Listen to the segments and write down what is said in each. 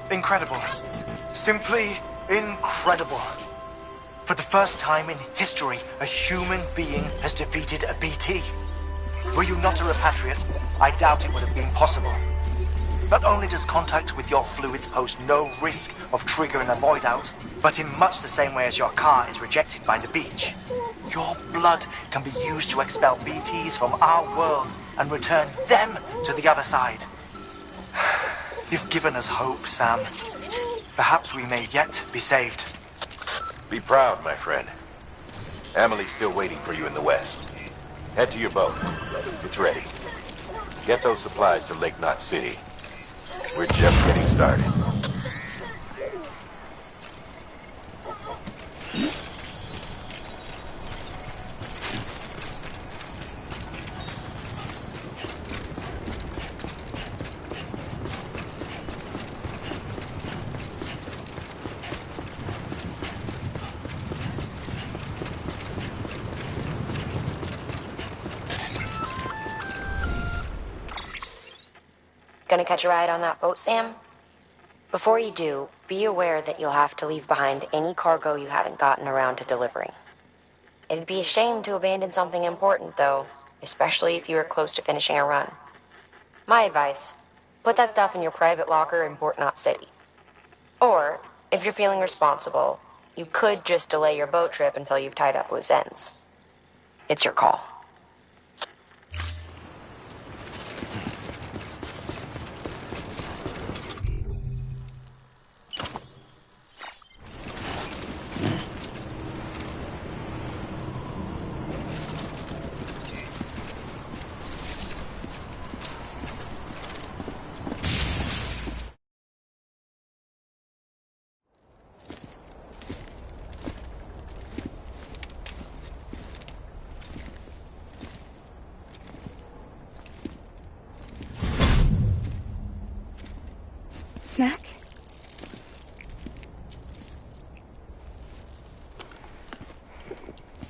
Incredible. Simply incredible. For the first time in history, a human being has defeated a BT. Were you not a repatriate, I doubt it would have been possible. Not only does contact with your fluids pose no risk of triggering a void out, but in much the same way as your car is rejected by the beach, your blood can be used to expel BTs from our world and return them to the other side. You've given us hope, Sam. Perhaps we may yet be saved. Be proud, my friend. Amelie's still waiting for you in the west. Head to your boat. It's ready. Get those supplies to Lake Knot City. We're just getting started. Gonna catch a ride on that boat, Sam? Before you do, be aware that you'll have to leave behind any cargo you haven't gotten around to delivering. It'd be a shame to abandon something important, though, especially if you are close to finishing a run. My advice, put that stuff in your private locker in Port Knot City. Or, if you're feeling responsible, you could just delay your boat trip until you've tied up loose ends. It's your call. Snack?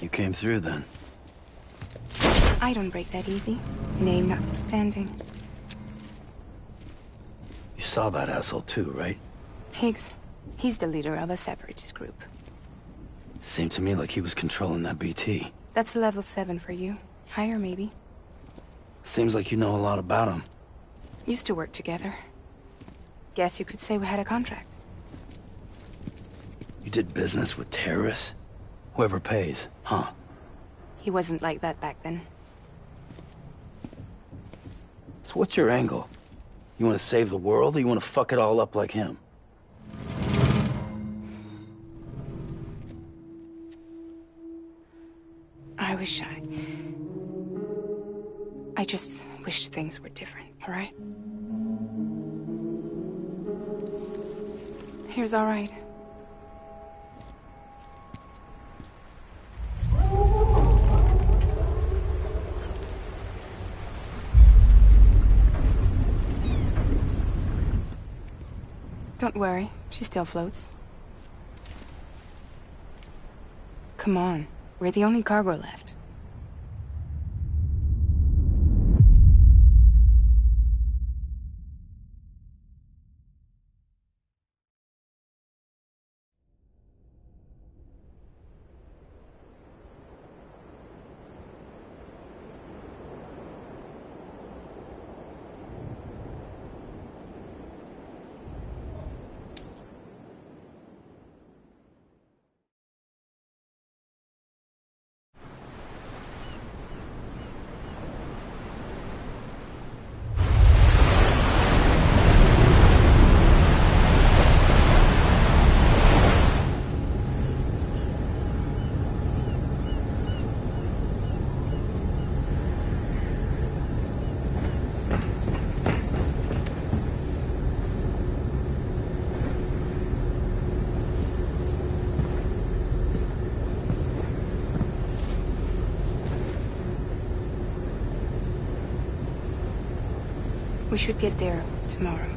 You came through then. I don't break that easy. Name notwithstanding. You saw that asshole too, right? Higgs. He's the leader of a separatist group. Seemed to me like he was controlling that BT. That's level 7 for you. Higher, maybe. Seems like you know a lot about him. Used to work together. Guess you could say we had a contract. You did business with terrorists? Whoever pays, huh? He wasn't like that back then. So what's your angle? You want to save the world, or you want to fuck it all up like him? I just wish things were different, all right? Here's all right. Don't worry, she still floats. Come on, we're the only cargo left. We should get there tomorrow.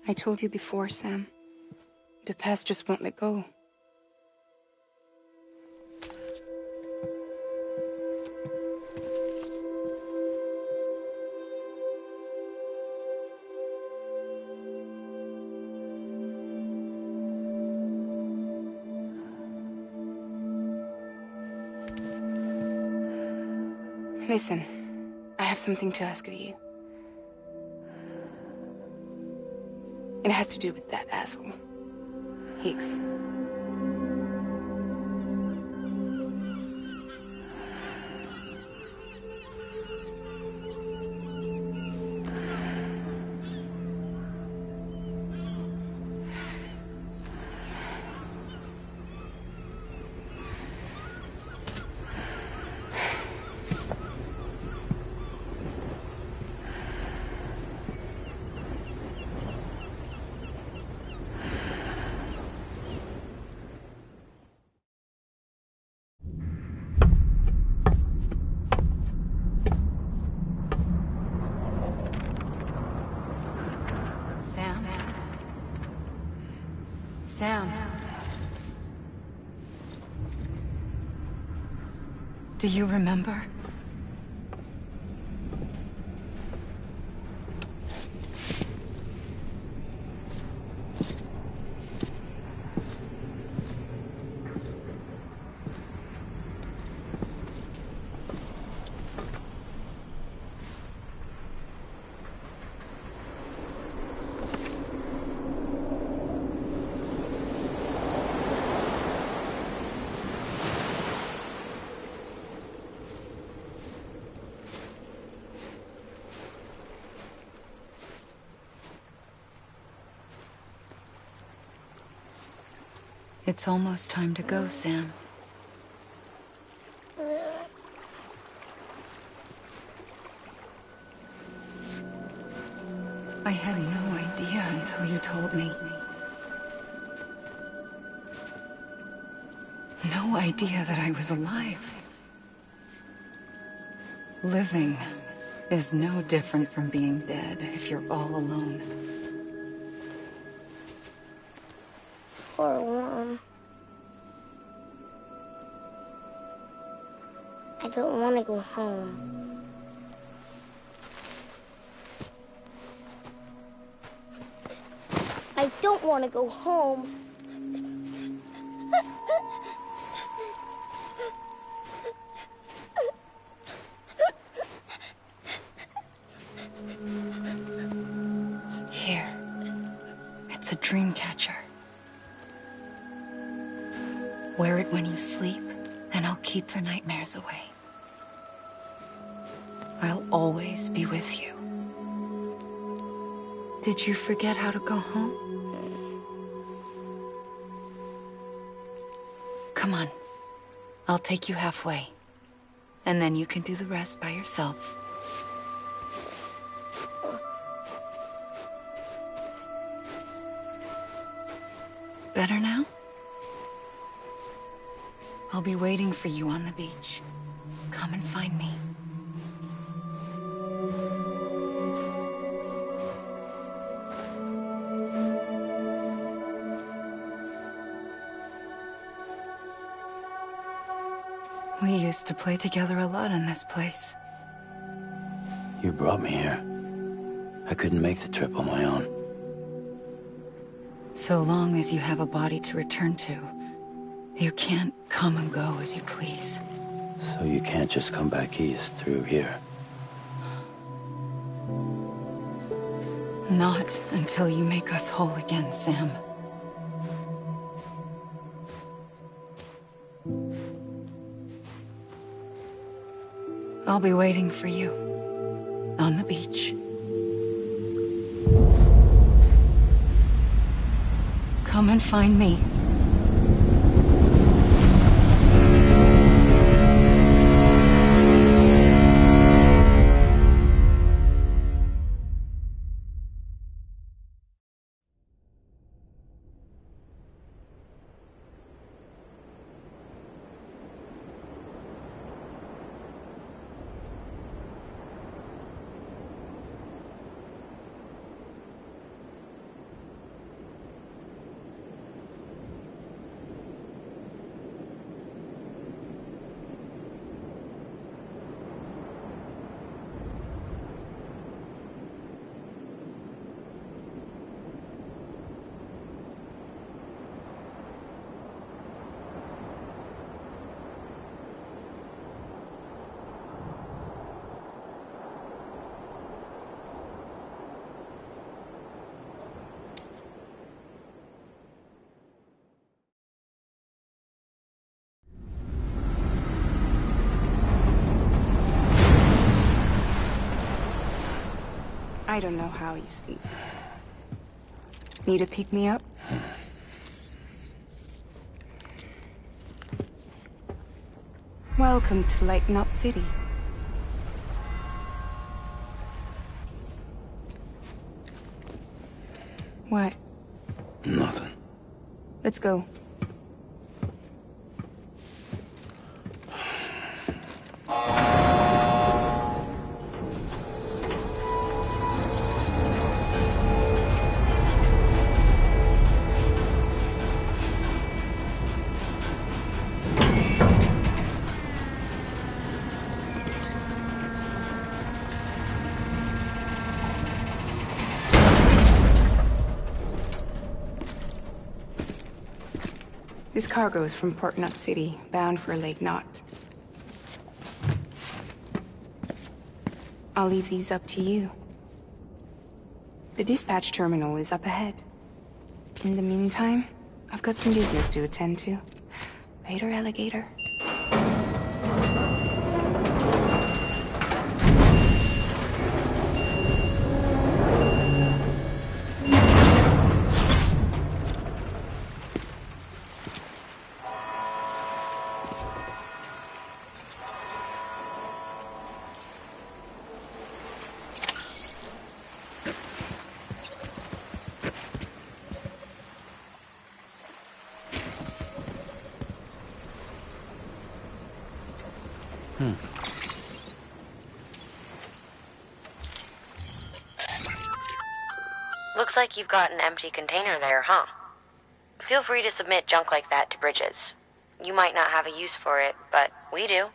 I told you before, Sam. The past just won't let go. Listen, I have something to ask of you. It has to do with that asshole, Higgs. Sam. Do you remember? It's almost time to go, Sam. I had no idea until you told me. No idea that I was alive. Living is no different from being dead if you're all alone. Poor Mom. I don't want to go home. I don't want to go home. Here. It's a dream catcher. Wear it when you sleep, and I'll keep the nightmares away. I'll always be with you. Did you forget how to go home? Come on. I'll take you halfway. And then you can do the rest by yourself. Better now? I'll be waiting for you on the beach. Come and find me. We used to play together a lot in this place. You brought me here. I couldn't make the trip on my own. So long as you have a body to return to, you can't come and go as you please. So you can't just come back east through here? Not until you make us whole again, Sam. I'll be waiting for you on the beach. Come and find me. I don't know how you sleep. Need to pick me up? Welcome to Lake Knot City. What? Nothing. Let's go. This cargo is from Port Knot City, bound for Lake Knot. I'll leave these up to you. The dispatch terminal is up ahead. In the meantime, I've got some business to attend to. Later, alligator. Looks like you've got an empty container there, huh? Feel free to submit junk like that to Bridges. You might not have a use for it, but we do.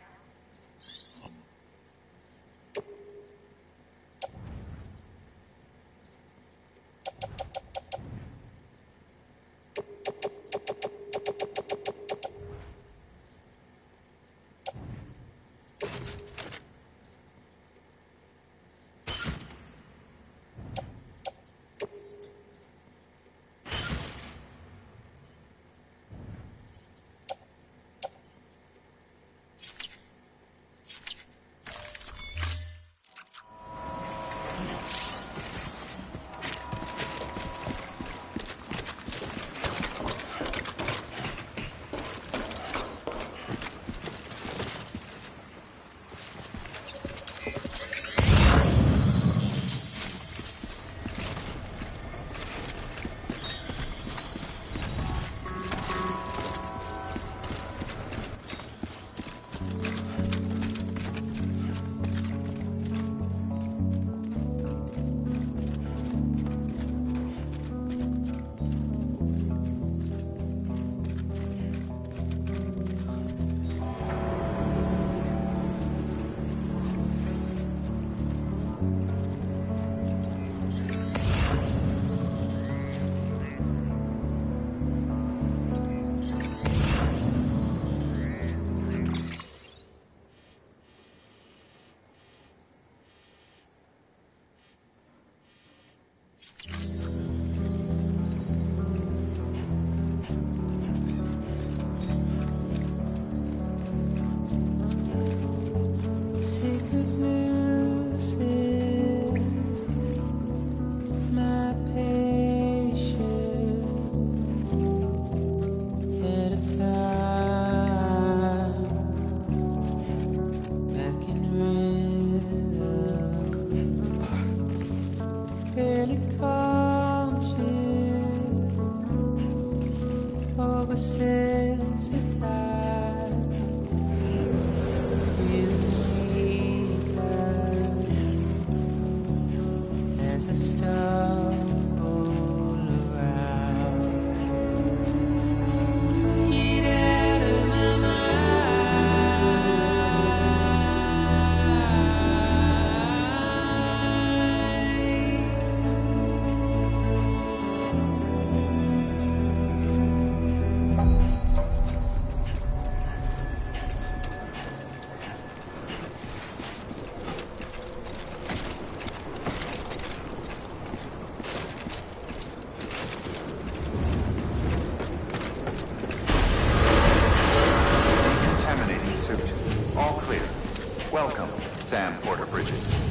this.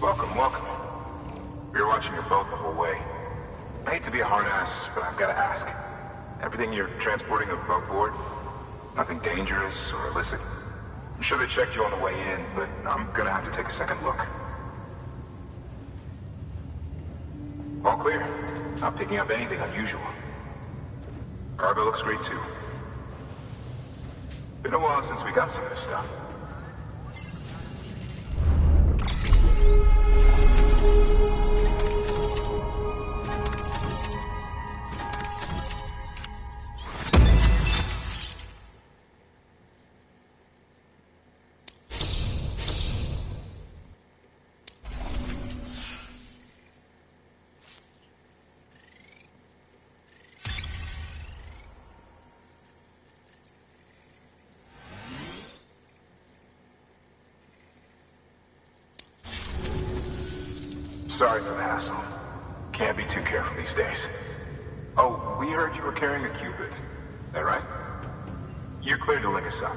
Welcome, welcome. We were watching your boat the whole way. I hate to be a hard ass, but I've got to ask. Everything you're transporting above board? Nothing dangerous or illicit? I'm sure they checked you on the way in, but I'm gonna have to take a second look. All clear. Not picking up anything unusual. Cargo looks great too. Been a while since we got some of this stuff. Sorry for the hassle. Can't be too careful these days. Oh, we heard you were carrying a Cupid. That right? You're clear to link us up.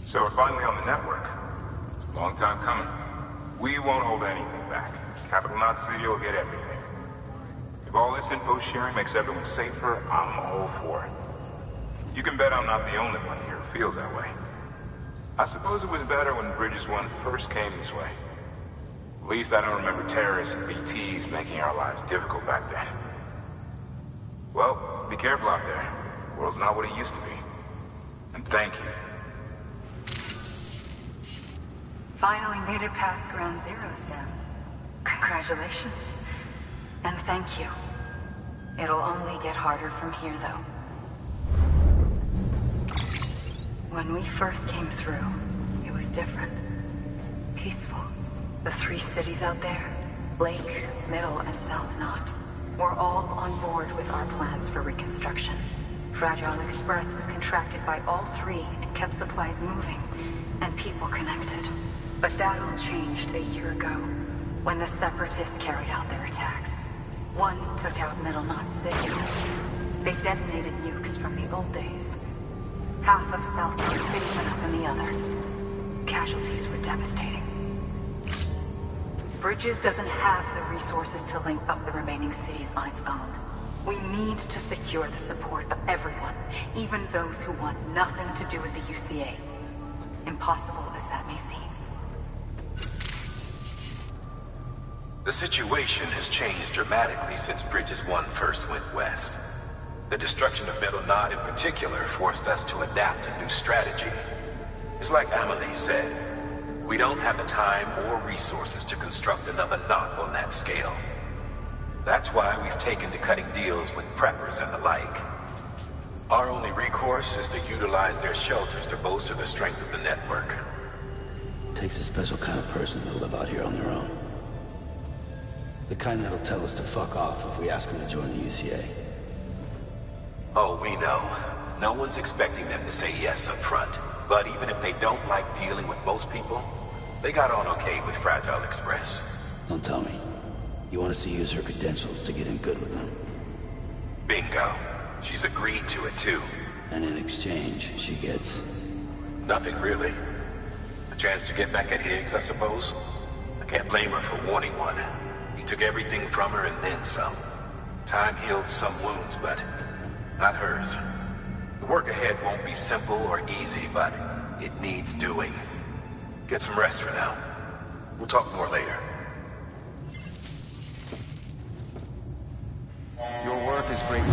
So we're finally on the network. Long time coming. We won't hold anything back. Capital Knot City will get everything. If all this info sharing makes everyone safer, I'm all for it. You can bet I'm not the only one here who feels that way. I suppose it was better when Bridges 1 first came this way. At least I don't remember terrorists and BTs making our lives difficult back then. Well, be careful out there. The world's not what it used to be. And thank you. Finally made it past Ground Zero, Sam. Congratulations. And thank you. It'll only get harder from here, though. When we first came through, it was different. Peaceful. The 3 cities out there, Lake, Middle, and South Knot, were all on board with our plans for reconstruction. Fragile Express was contracted by all 3 and kept supplies moving, and people connected. But that all changed a year ago, when the Separatists carried out their attacks. One took out Middle Knot City. They detonated nukes from the old days. Half of South Knot City went up in the other. Casualties were devastating. Bridges doesn't have the resources to link up the remaining cities on its own. We need to secure the support of everyone, even those who want nothing to do with the UCA. Impossible as that may seem. The situation has changed dramatically since Bridges 1 first went west. The destruction of Middle Knot in particular forced us to adapt a new strategy. It's like Amelie said, we don't have the time or resources to construct another knot on that scale. That's why we've taken to cutting deals with preppers and the like. Our only recourse is to utilize their shelters to bolster the strength of the network. Takes a special kind of person to live out here on their own. The kind that'll tell us to fuck off if we ask them to join the UCA. Oh, we know. No one's expecting them to say yes up front. But even if they don't like dealing with most people, they got on okay with Fragile Express. Don't tell me. You want us to use her credentials to get in good with them. Bingo. She's agreed to it, too. And in exchange, she gets... Nothing, really. A chance to get back at Higgs, I suppose? I can't blame her for wanting one. He took everything from her and then some. Time healed some wounds, but not hers. The work ahead won't be simple or easy, but it needs doing. Get some rest for now. We'll talk more later. Your work is great.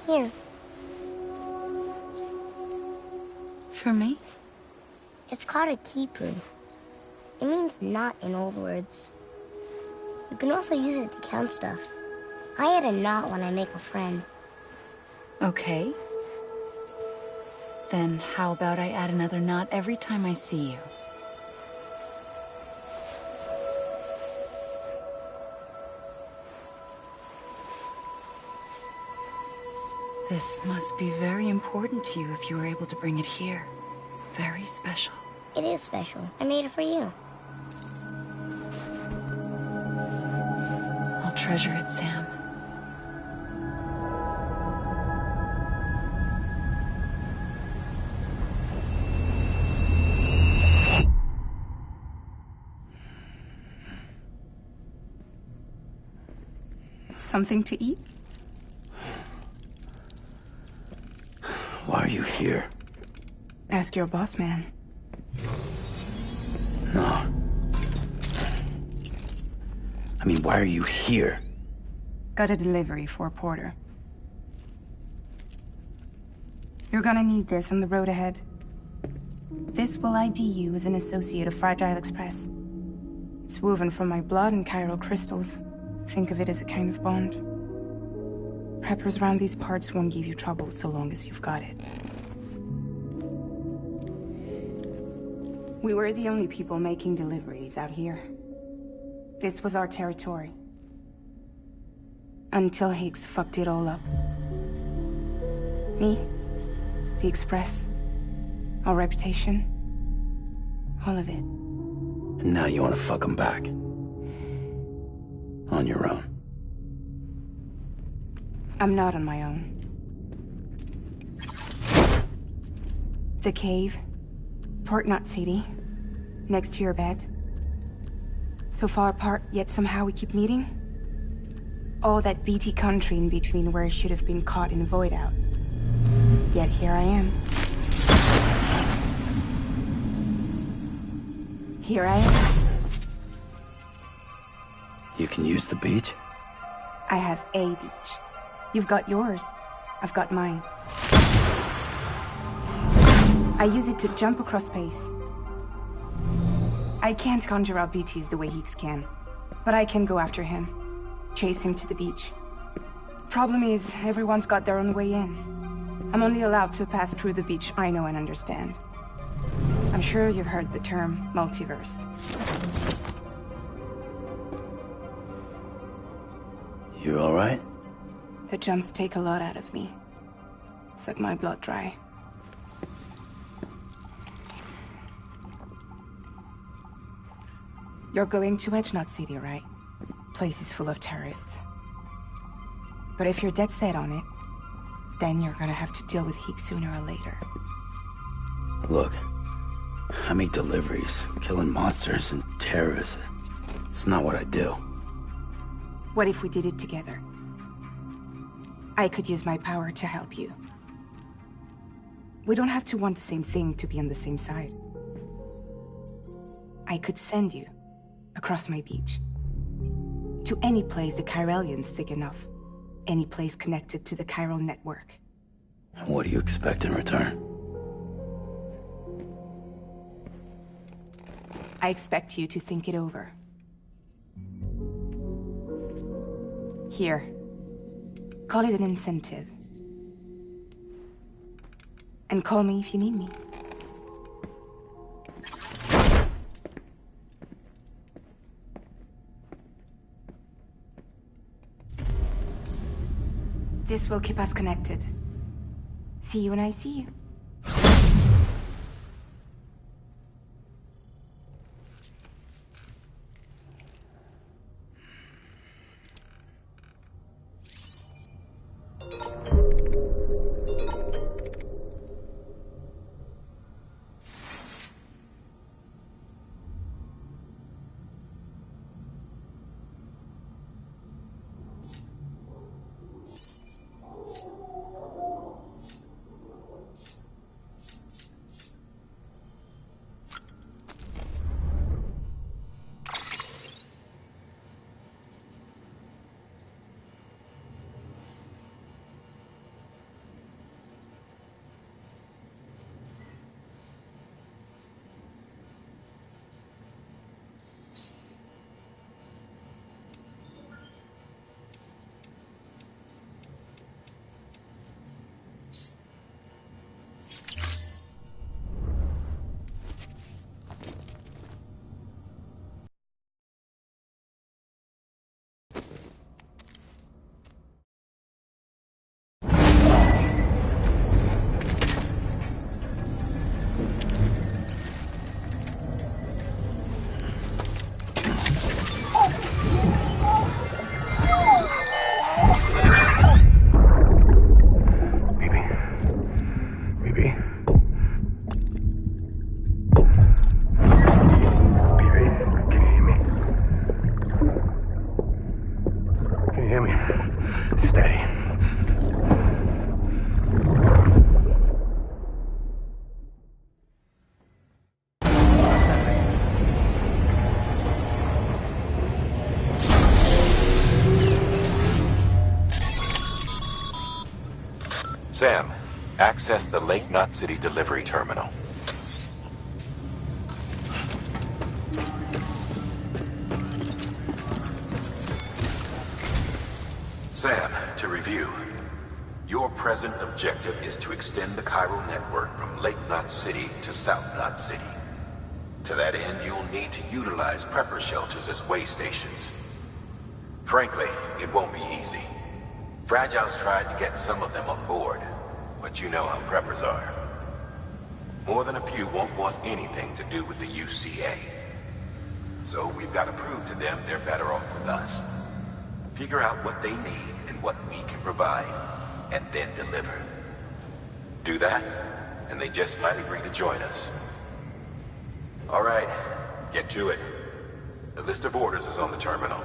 Here. For me? It's called a keeper. It means knot in old words. You can also use it to count stuff. I add a knot when I make a friend. Okay. Then how about I add another knot every time I see you? This must be very important to you if you were able to bring it here. Very special. It is special. I made it for you. I'll treasure it, Sam. Something to eat? Why are you here? Ask your boss man. No. I mean, why are you here? Got a delivery for Porter. You're gonna need this on the road ahead. This will ID you as an associate of Fragile Express. It's woven from my blood and chiral crystals. Think of it as a kind of bond. Preppers around these parts won't give you trouble so long as you've got it. We were the only people making deliveries out here. This was our territory. Until Higgs fucked it all up. Me, the Express, our reputation, all of it. And now you want to fuck them back. On your own. I'm not on my own. The cave, Port Knot City, next to your bed. So far apart, yet somehow we keep meeting. All that BT country in between where I should have been caught in Void Out. Yet here I am. Here I am. You can use the beach? I have a beach. You've got yours. I've got mine. I use it to jump across space. I can't conjure out BTs the way Higgs can, but I can go after him. Chase him to the beach. Problem is, everyone's got their own way in. I'm only allowed to pass through the beach I know and understand. I'm sure you've heard the term multiverse. You all right? The jumps take a lot out of me. Suck my blood dry. You're going to Edge Knot City, right? Place is full of terrorists. But if you're dead set on it, then you're gonna have to deal with Higgs sooner or later. Look, I make deliveries, killing monsters and terrorists. It's not what I do. What if we did it together? I could use my power to help you. We don't have to want the same thing to be on the same side. I could send you across my beach. To any place the Chiralian's thick enough. Any place connected to the chiral network. What do you expect in return? I expect you to think it over. Here. Call it an incentive. And call me if you need me. This will keep us connected. See you when I see you. Sam, access the Lake Knot City delivery terminal. Sam, to review. Your present objective is to extend the chiral network from Lake Knot City to South Knot City. To that end, you'll need to utilize prepper shelters as way stations. Frankly, it won't be easy. Fragile's tried to get some of them on board, but you know how preppers are. More than a few won't want anything to do with the UCA. So we've got to prove to them they're better off with us. Figure out what they need and what we can provide, and then deliver. Do that, and they just might agree to join us. All right, get to it. The list of orders is on the terminal.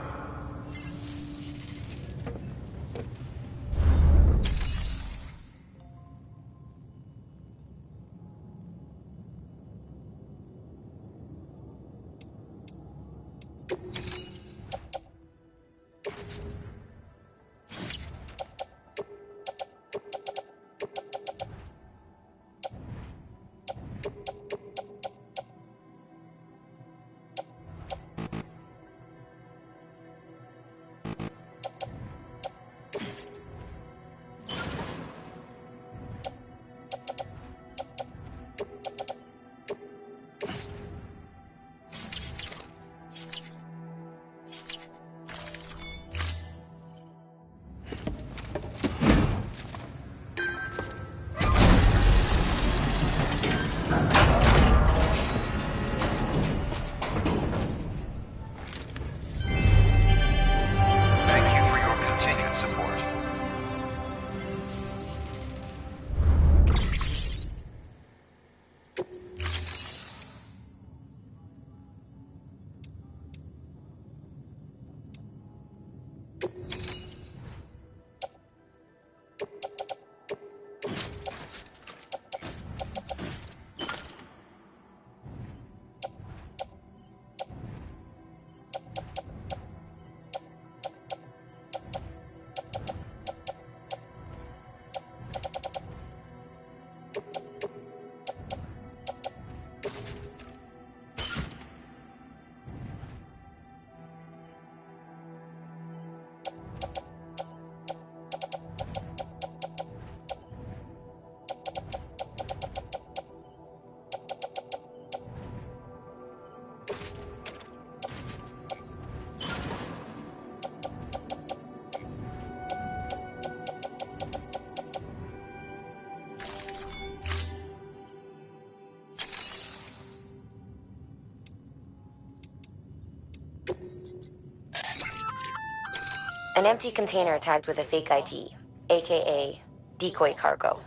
An empty container tagged with a fake ID, aka decoy cargo.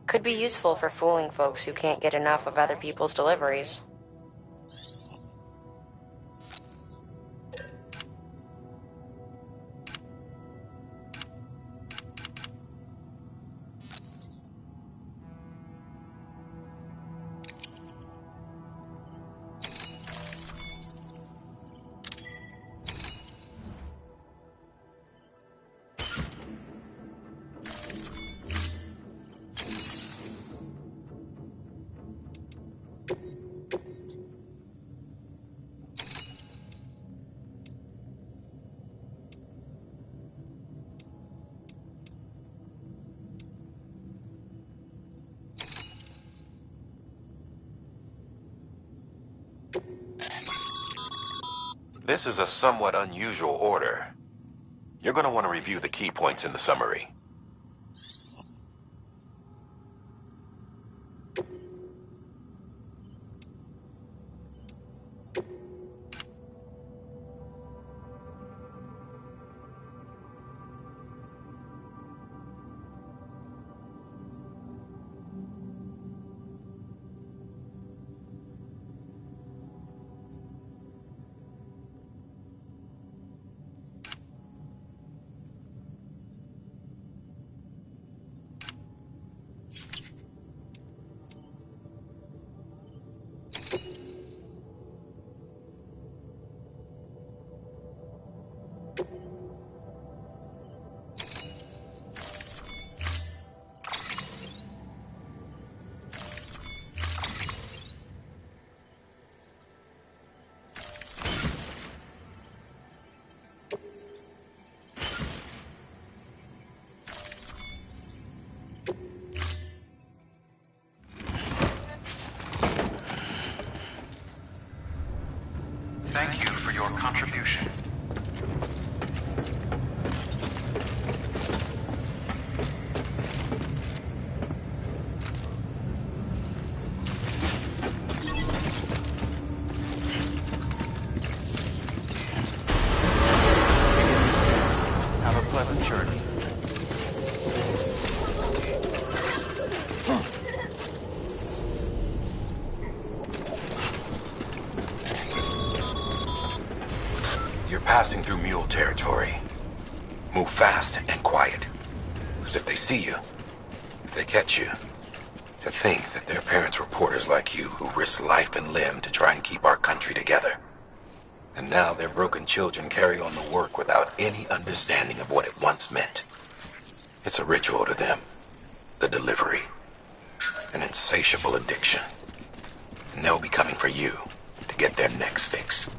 Could be useful for fooling folks who can't get enough of other people's deliveries. This is a somewhat unusual order. You're going to want to review the key points in the summary. Thank you for your contribution. Have a pleasant journey. You're passing through mule territory. Move fast and quiet. Because if they see you, if they catch you, to think that their parents were porters like you who risked life and limb to try and keep our country together. And now their broken children carry on the work without any understanding of what it once meant. It's a ritual to them. The delivery. An insatiable addiction. And they'll be coming for you to get their next fix.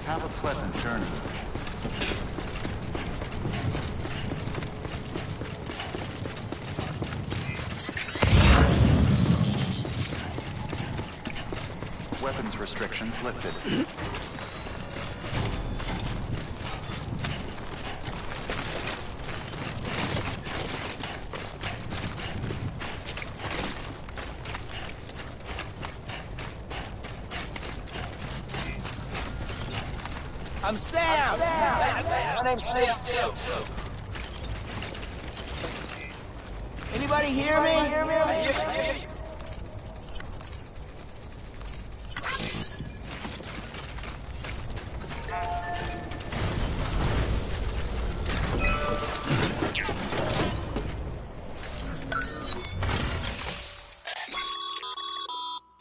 Have a pleasant journey. Weapons restrictions lifted. I'm Sam! My name's Sam too. Anybody hear me?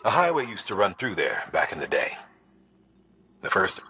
A highway used to run through there back in the day. The first...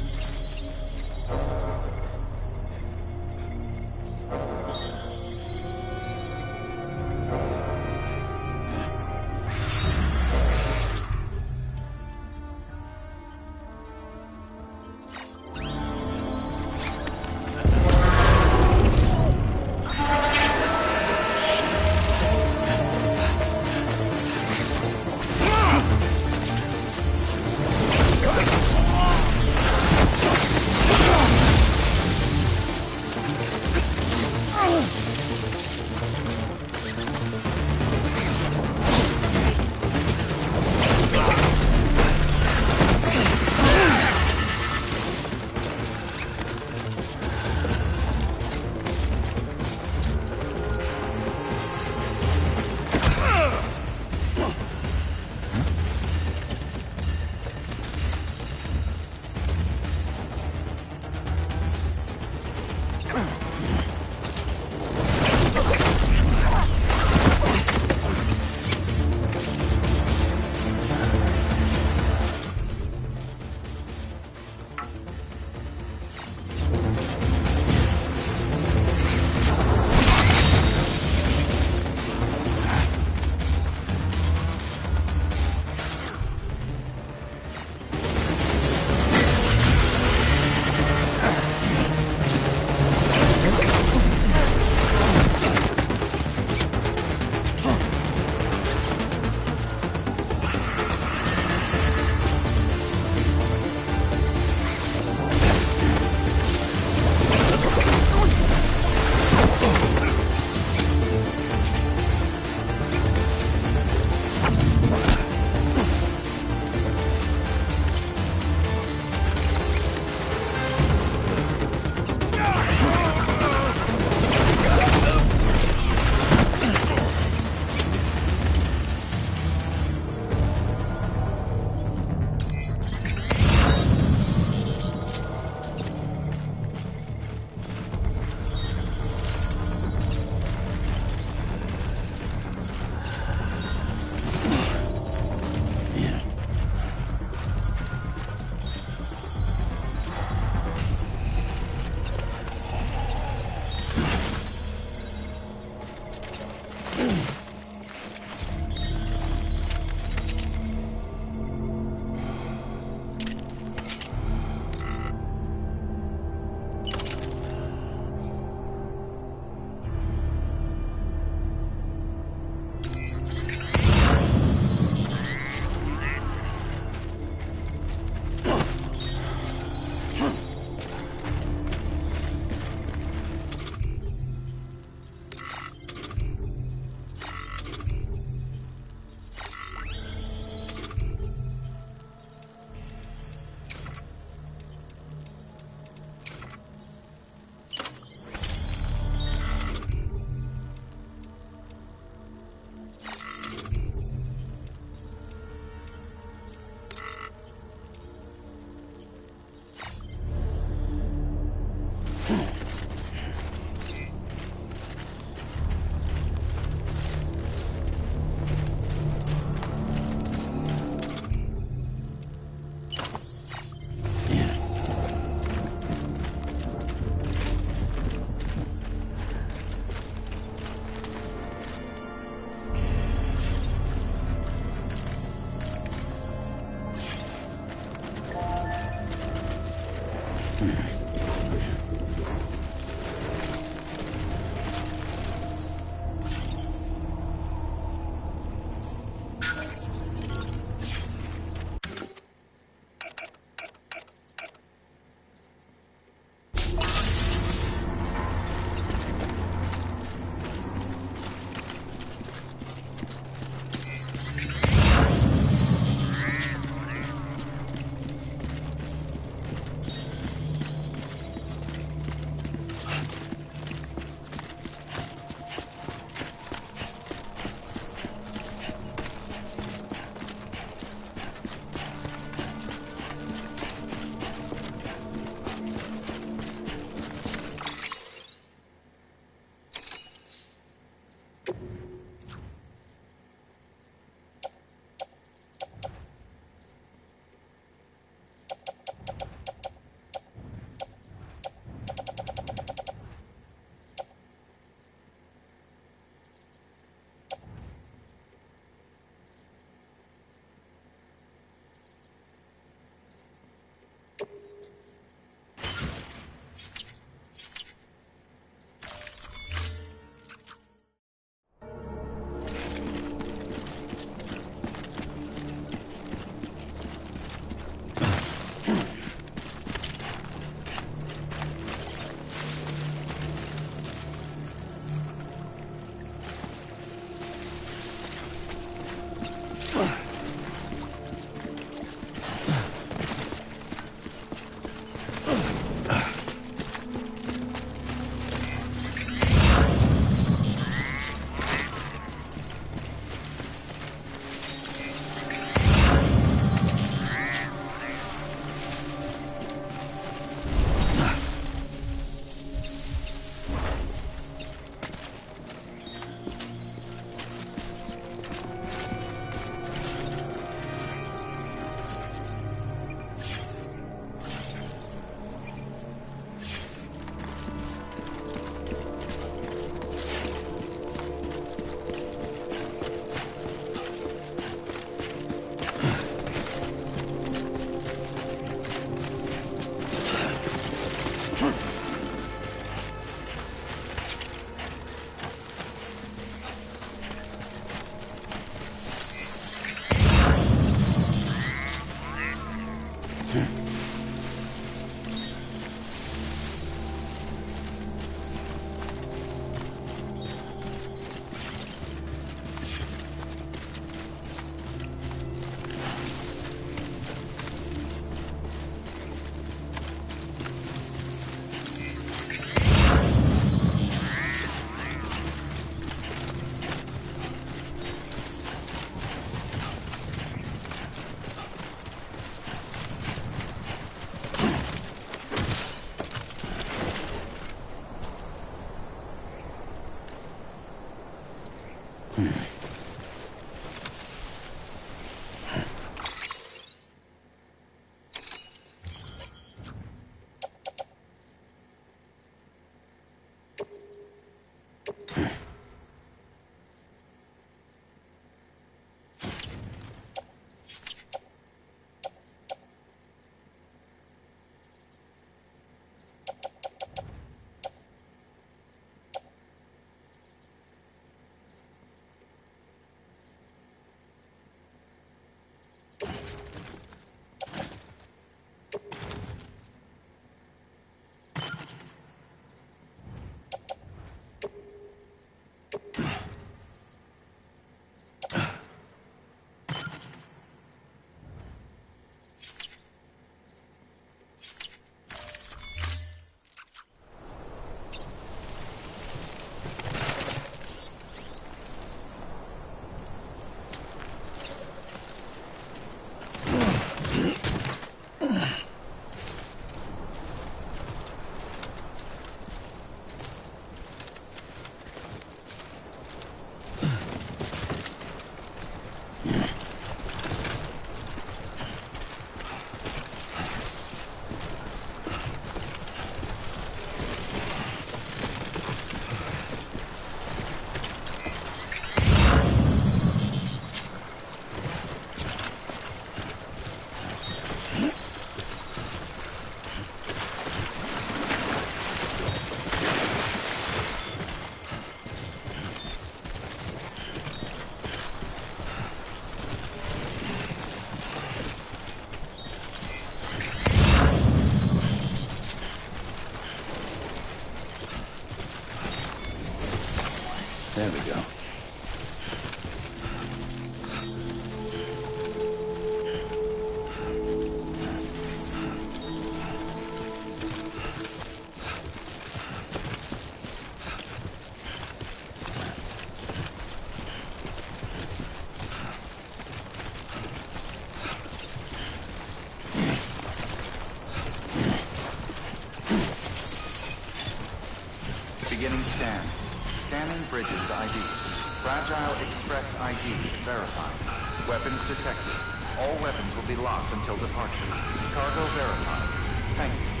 Fragile Express ID verified. Weapons detected. All weapons will be locked until departure. Cargo verified. Thank you.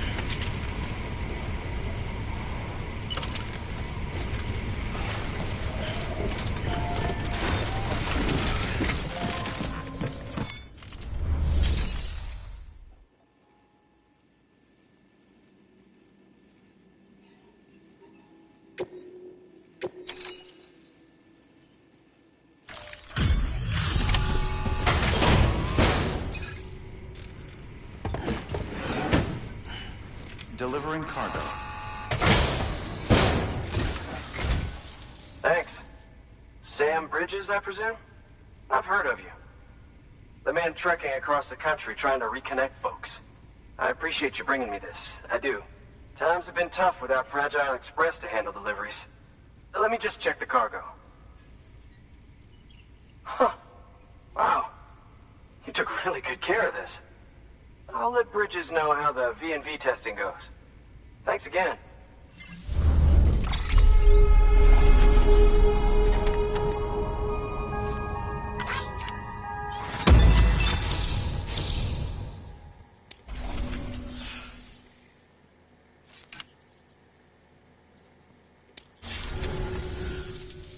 Delivering cargo. Thanks. Sam Bridges, I presume? I've heard of you. The man trekking across the country trying to reconnect folks. I appreciate you bringing me this. I do. Times have been tough without Fragile Express to handle deliveries. Let me just check the cargo. Huh. Wow. You took really good care of this. I'll let Bridges know how the V&V testing goes. Thanks again.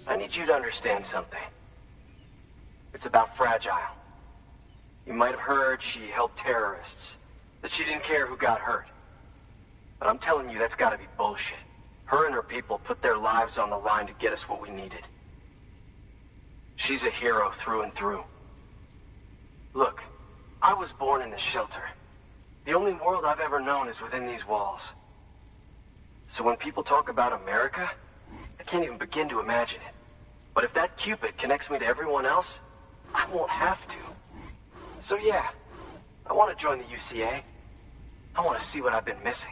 I need you to understand something. It's about Fragile. You might have heard she helped terrorists, that she didn't care who got hurt. But I'm telling you, that's gotta be bullshit. Her and her people put their lives on the line to get us what we needed. She's a hero through and through. Look, I was born in this shelter. The only world I've ever known is within these walls. So when people talk about America, I can't even begin to imagine it. But if that Cupid connects me to everyone else, I won't have to. So yeah, I want to join the UCA. I want to see what I've been missing.